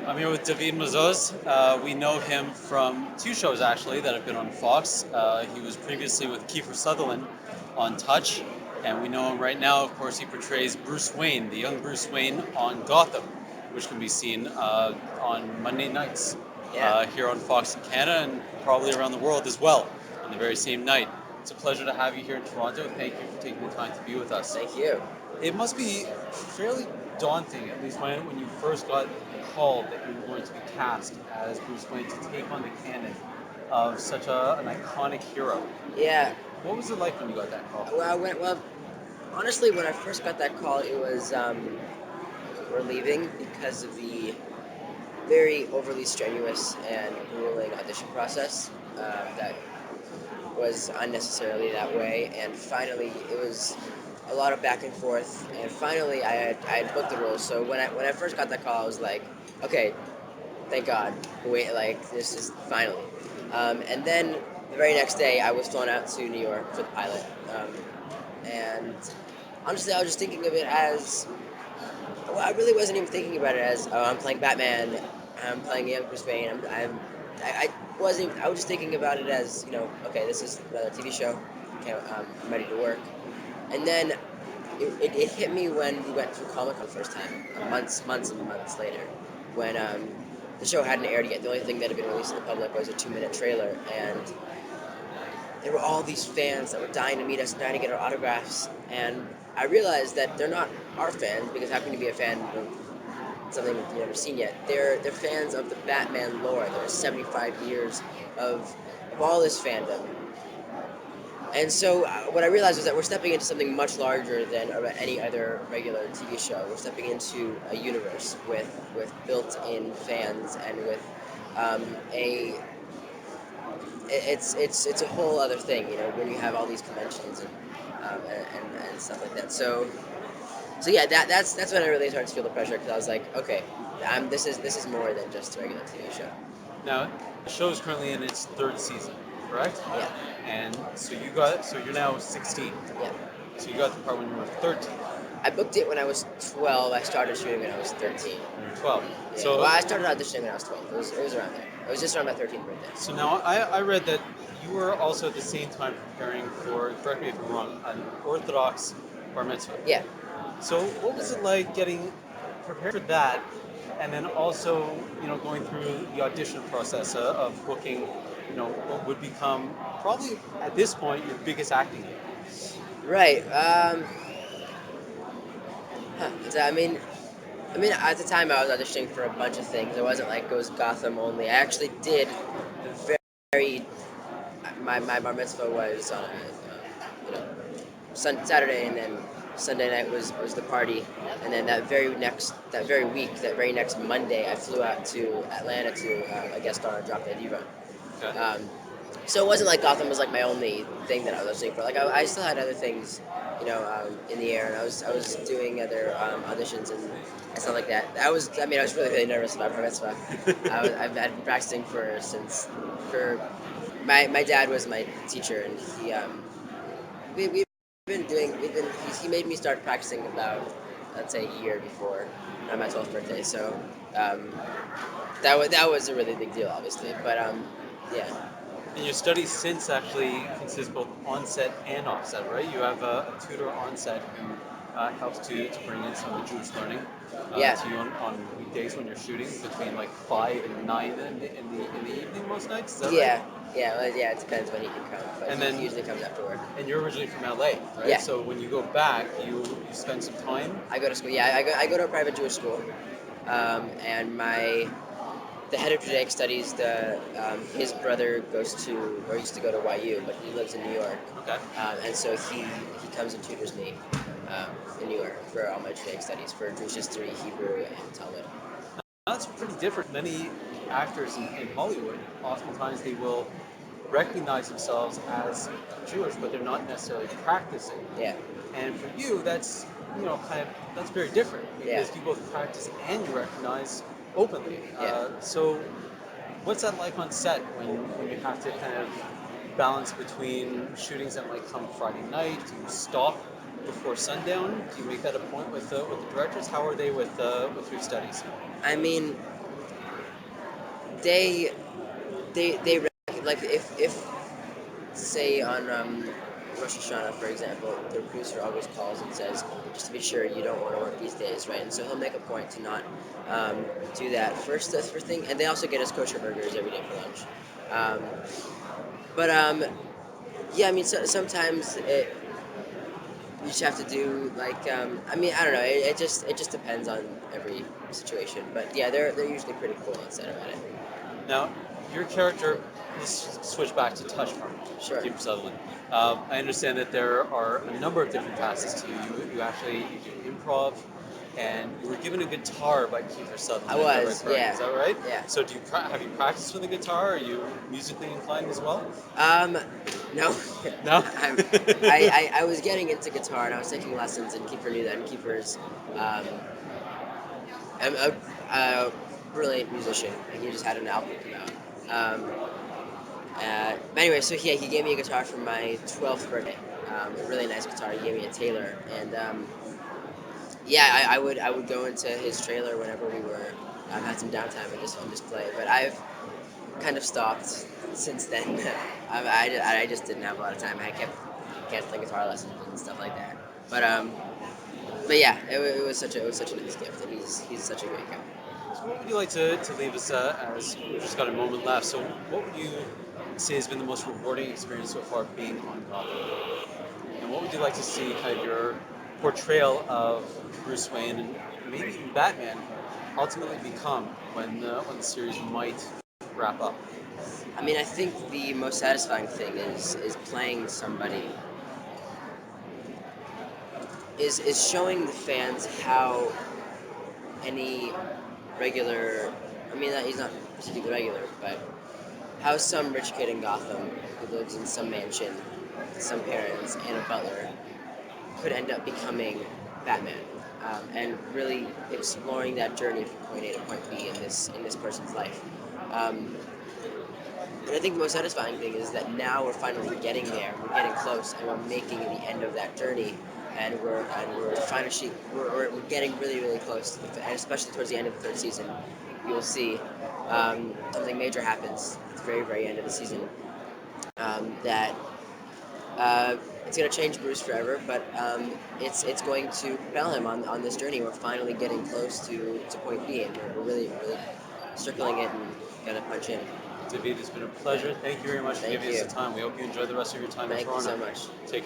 I'm here with David Mazouz. We know him from two shows actually that have been on Fox. He was previously with Kiefer Sutherland on Touch, and we know him right now. Of course, he portrays Bruce Wayne, the young Bruce Wayne, on Gotham, which can be seen on Monday nights here on Fox in Canada and probably around the world as well on the very same night. It's a pleasure to have you here in Toronto. Thank you for taking the time to be with us. Thank you. It must be fairly daunting, at least when you first got called that you were going to be cast as Bruce Wayne to take on the canon of such an iconic hero. Yeah. What was it like when you got that call? Well, honestly, when I first got that call, it was relieving because of the very overly strenuous and grueling audition process that was unnecessarily that way. And finally, it was a lot of back and forth. And finally, I had booked the role. So when I first got that call, I was like, okay, thank God. Wait, like this is finally. And then the very next day, I was flown out to New York for the pilot. And honestly, I was just thinking of it as, well, I really wasn't even thinking about it as, oh, I'm playing Batman, I'm playing young Bruce Wayne. I wasn't. I was just thinking about it as, okay, this is another TV show. Okay, I'm ready to work. And then it hit me when we went through Comicon the first time, months and months later, when the show hadn't aired yet. The only thing that had been released to the public was a 2-minute trailer, and there were all these fans that were dying to meet us, dying to get our autographs, and I realized that they're not our fans, because how can you be a fan of something you've never seen yet? They're fans of the Batman lore. There's 75 years of all this fandom. And so what I realized was that we're stepping into something much larger than any other regular TV show. We're stepping into a universe with built-in fans and with a it's a whole other thing, when you have all these conventions and stuff like that. So yeah, that's when I really started to feel the pressure, because I was like, okay, this is more than just a regular TV show. Now, the show is currently in its third season, correct? Yeah. And so you're now 16. Yeah. So you got the part when you were 13. I booked it when I was 12. I started shooting when I was 13. When you were 12. Yeah. So Well, I started auditioning when I was 12. It was around there. It was just around my 13th birthday. So now I read that you were also at the same time preparing for, correct me if I'm wrong, an Orthodox bar mitzvah. Yeah. So what was it like getting prepared for that, and then also, going through the audition process of booking, what would become probably at this point your biggest acting gig? Right. So, I mean, at the time I was auditioning for a bunch of things. It wasn't like it was Gotham only. I actually did the very. My bar mitzvah was on Saturday, and then Sunday night was the party, and then that very next Monday, I flew out to Atlanta to a guest star on Drop Dead Diva. Okay. So it wasn't like Gotham was like my only thing that I was auditioning for. Like I still had other things, in the air, and I was doing other auditions and stuff like that. I was really nervous about bar mitzvah. I've been practicing for my dad was my teacher, and he made me start practicing about, let's say, a year before my 12th birthday. So that was a really big deal, obviously. But yeah. And your studies since actually consist both on-set and off-set, right? You have a tutor on-set who helps to bring in some of the Jewish learning to you on weekdays when you're shooting between like 5 and 9 in the evening most nights. Is that right? Yeah, it depends when he can come, but And he then- usually comes after work. And you're originally from LA, right? Yeah. So when you go back, you spend some time. I go to school. Yeah, I go to a private Jewish school, and the head of Judaic studies, his brother used to go to YU, but he lives in New York. Okay. And so he comes and tutors me in New York for all my Judaic studies, for Jewish history, Hebrew, and Talmud. Now, that's pretty different. Many actors in Hollywood, oftentimes they will recognize themselves as Jewish, but they're not necessarily practicing. Yeah. And for you, that's that's very different, because Yeah. you both practice and you recognize openly. Yeah. So what's that like on set when you have to kind of balance between shootings that might come Friday night? Do you stop before sundown? Do you make that a point with the directors? How are they with your studies? I mean, they like if say on Rosh Hashanah, for example, the producer always calls and says, just to be sure you don't want to work these days, right? And so he'll make a point to not do that first thing. And they also get us kosher burgers every day for lunch. Um, but yeah, I mean, sometimes you just have to do like I mean, I don't know. It just depends on every situation. But yeah, they're usually pretty cool and set about it. Now, your character, let's switch back to Touch for a moment, Sure. Kiefer Sutherland. I understand that there are a number of different facets to you. You actually you do improv, and you were given a guitar by Kiefer Sutherland. I If I was, read correctly. yeah, Is that right? yeah. So, have you practiced with the guitar? Are you musically inclined as well? Um, no, No. I was getting into guitar and I was taking lessons, and Kiefer knew that. And Kiefer's um, a brilliant musician, and he just had an album come out. But anyway, so yeah, he gave me a guitar for my 12th birthday. A really nice guitar. He gave me a Taylor, and yeah, I would go into his trailer whenever we were had some downtime and just play. But I've kind of stopped since then. I just didn't have a lot of time. I kept canceling guitar lessons and stuff like that. But yeah, it was such a nice gift, and he's such a great guy. So what would you like to leave us as we've just got a moment left? So, what would you say has been the most rewarding experience so far being on Gotham? And what would you like to see kind of your portrayal of Bruce Wayne and maybe even Batman ultimately become when the series might wrap up? I mean, I think the most satisfying thing is playing somebody is showing the fans how any regular. I mean, he's not particularly regular, but how some rich kid in Gotham who lives in some mansion with some parents and a butler could end up becoming Batman, and really exploring that journey from point A to point B in this person's life. Um, and I think the most satisfying thing is that now we're finally getting there. We're getting close, and we're making the end of that journey. And we're finally we're getting really really close, and especially towards the end of the third season, you'll see something major happens at the very end of the season, that it's going to change Bruce forever, but it's going to propel him on this journey. We're finally getting close to point B, and we're really circling it and gonna punch in. David, it's been a pleasure. Thank you very much for Thank giving us you. the time. We hope you enjoy the rest of your time in Thank you Toronto. so much. Take care.